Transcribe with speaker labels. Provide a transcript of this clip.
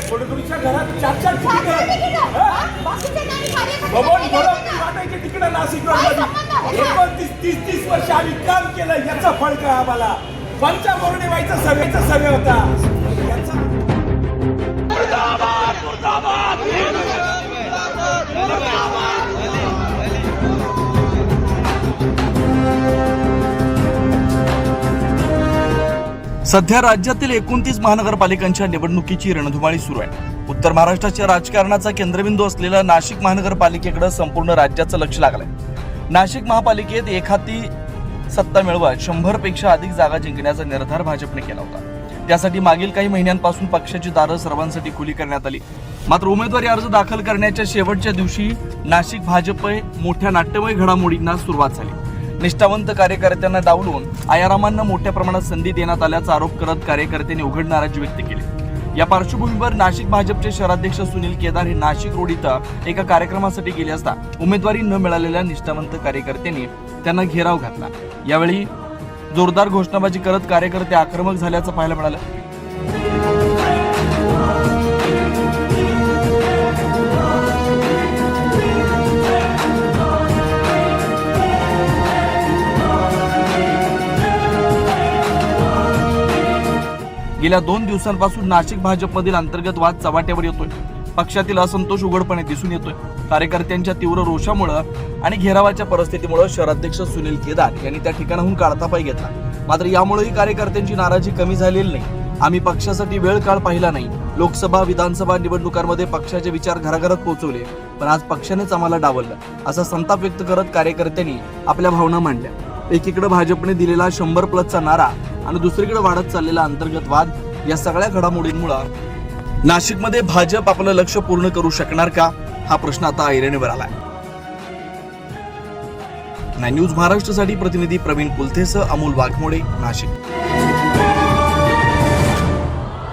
Speaker 1: पोटगुरूच्या घरात चार चार तिकडे नाशिकला 29-30 वर्ष आम्ही काम केलं. याचा फळ काय आम्हाला पंचा बोर्डे व्हायचा सर्वे होता.
Speaker 2: सध्या राज्यातील 29 महानगरपालिकांच्या निवडणुकीची रणधुमाळी सुरू आहे. उत्तर महाराष्ट्राच्या राजकारणाचा केंद्रबिंदू असलेल्या नाशिक महानगरपालिकेकडे संपूर्ण राज्याचं लक्ष लागलंय. नाशिक महापालिकेत एखादी सत्ता मिळवत 100 पेक्षा अधिक जागा जिंकण्याचा निर्धार भाजपने केला होता. त्यासाठी मागील काही महिन्यांपासून पक्षाची दारं सर्वांसाठी खुली करण्यात आली. मात्र उमेदवारी अर्ज दाखल करण्याच्या शेवटच्या दिवशी नाशिक भाजप मोठ्या नाट्यमय घडामोडींना सुरुवात झाली. निष्ठावंत कार्यकर्त्यांना डावलून आयारामांना मोठ्या प्रमाणात संधी देण्यात आल्याचा आरोप करत कार्यकर्त्यांनी उघड नाराजी व्यक्त केली. या पार्श्वभूमीवर नाशिक भाजपचे शहराध्यक्ष सुनील केदार हे नाशिक रोड इथं एका कार्यक्रमासाठी गेले असता उमेदवारी न मिळालेल्या निष्ठावंत कार्यकर्त्यांनी त्यांना घेराव घातला. यावेळी जोरदार घोषणाबाजी करत कार्यकर्ते आक्रमक झाल्याचं पाहायला मिळालं. गेल्या 2 दिवसांपासून नाशिक भाजपमधील अंतर्गत वाद चव्हाट्यावर येतोय. पक्षातील असंतोष उघडपणे दिसून येतोय. कार्यकर्त्यांच्या तीव्र रोषामुळे आणि घेरावाच्या परिस्थितीमुळे शहराध्यक्ष सुनील केदार यांनी त्या ठिकाणाहून काढता पाय घेतला. मात्र यामुळेही कार्यकर्त्यांची नाराजी कमी झालेली नाही. आम्ही पक्षासाठी वेळ काळ पाहिला नाही. लोकसभा विधानसभा निवडणुकांमध्ये पक्षाचे विचार घराघरात पोहोचवले, पण आज पक्षानेच आम्हाला डावललं असा संताप व्यक्त करत कार्यकर्त्यांनी आपल्या भावना मांडल्या. एकीकडे भाजपने दिलेला 100+ नारा आणि दुसरीकडे वाढत चाललेला अंतर्गत वाद या सगळ्या घडामोडींमुळे नाशिकमध्ये भाजप आपलं लक्ष्य पूर्ण करू शकणार का हा प्रश्न आता ऐरणीवर आलाय. न्यूज महाराष्ट्रासाठी प्रतिनिधी प्रवीण कुलथेसह अमोल वाघमोडे, नाशिक.